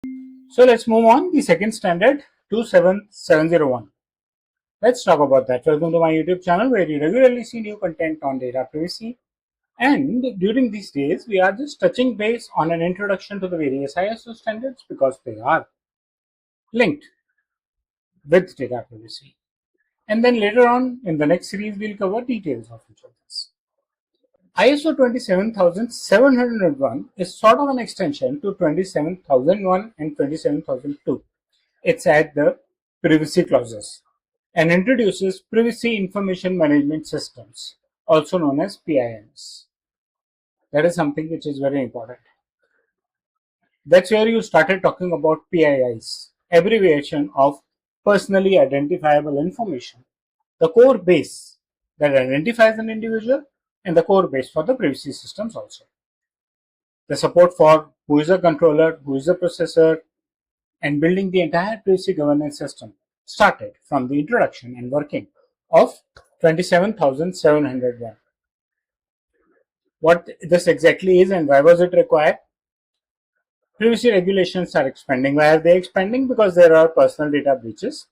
So let's move on. The second standard 27701. Let's talk about that. Welcome to my YouTube channel where you regularly see new content on data privacy. And during these days, we are just touching base on an introduction to the various ISO standards because they are linked with data privacy. And then later on in the next series, we'll cover details of each of this. ISO 27701 is sort of an extension to 27001 and 27002. It's at the privacy clauses and introduces privacy information management systems, also known as PIMS. That is something which is very important. That's where you started talking about PIIs, abbreviation of personally identifiable information, the core base that identifies an individual and the core base for the privacy systems also. The support for who is a controller, who is a processor, and building the entire privacy governance system started from the introduction and working of 27701. What this exactly is and why was it required? Privacy regulations are expanding. Why are they expanding? Because there are personal data breaches.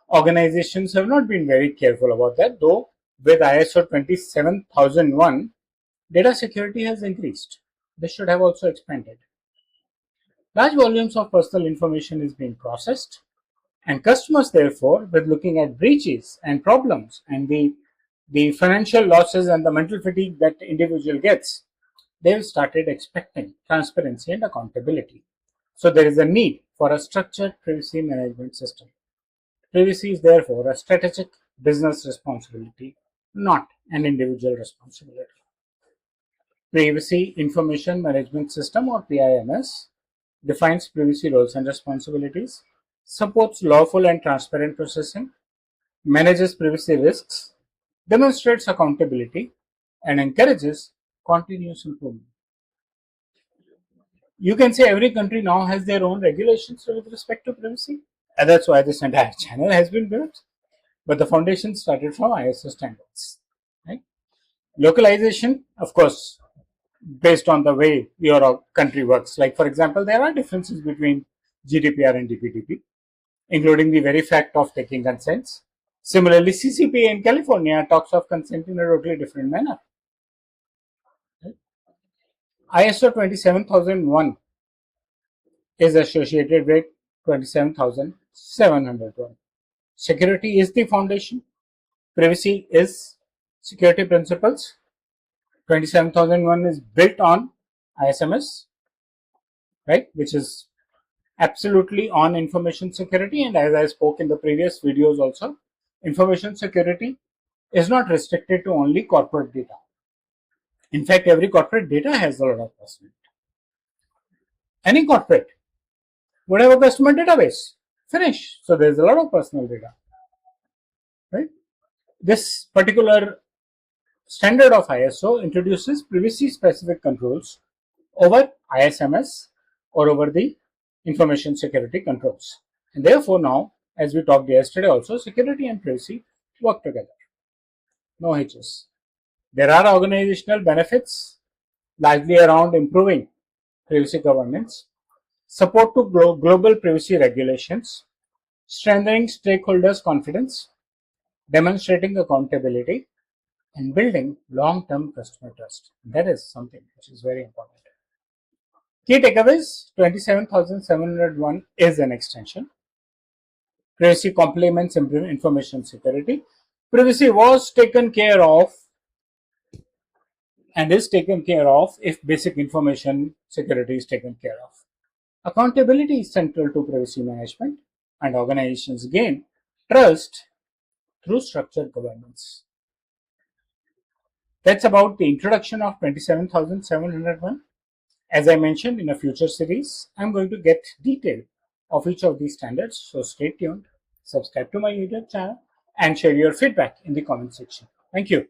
Organizations have not been very careful about that, though with ISO 27001, data security has increased. This should have also expanded. Large volumes of personal information is being processed, and customers, therefore, with looking at breaches and problems and the financial losses and the mental fatigue that the individual gets, they've started expecting transparency and accountability. So there is a need for a structured privacy management system. Privacy is therefore a strategic business responsibility, not an individual responsibility. Privacy Information Management System, or PIMS, defines privacy roles and responsibilities, supports lawful and transparent processing, manages privacy risks, demonstrates accountability, and encourages continuous improvement. You can say every country now has their own regulations with respect to privacy, and that's why this entire channel has been built. But the foundation started from ISO standards. Right? Localization, of course, based on the way your country works. Like, for example, there are differences between GDPR and DPDP, including the very fact of taking consents. Similarly, CCPA in California talks of consent in a totally different manner. Right? ISO 27001 is associated with 27701. Security is the foundation. Privacy is security principles. 27001 is built on ISMS, right, which is absolutely on information security. And as I spoke in the previous videos also, information security is not restricted to only corporate data. In fact, every corporate data has a lot of personal data. Any corporate would have a customer database. Finish. So there's a lot of personal data. Right? This particular standard of ISO introduces privacy specific controls over ISMS or over the information security controls. And therefore now, as we talked yesterday also, security and privacy work together. No hitches. There are organizational benefits largely around improving privacy governance, support to global privacy regulations, strengthening stakeholders' confidence, demonstrating accountability, and building long-term customer trust. That is something which is very important. Key takeaways: 27701 is an extension. Privacy complements information security. Privacy was taken care of and is taken care of if basic information security is taken care of. Accountability is central to privacy management, and organizations gain trust through structured governance. That's about the introduction of 27701. As I mentioned, in a future series, I'm going to get detail of each of these standards. So stay tuned, subscribe to my YouTube channel, and share your feedback in the comment section. Thank you.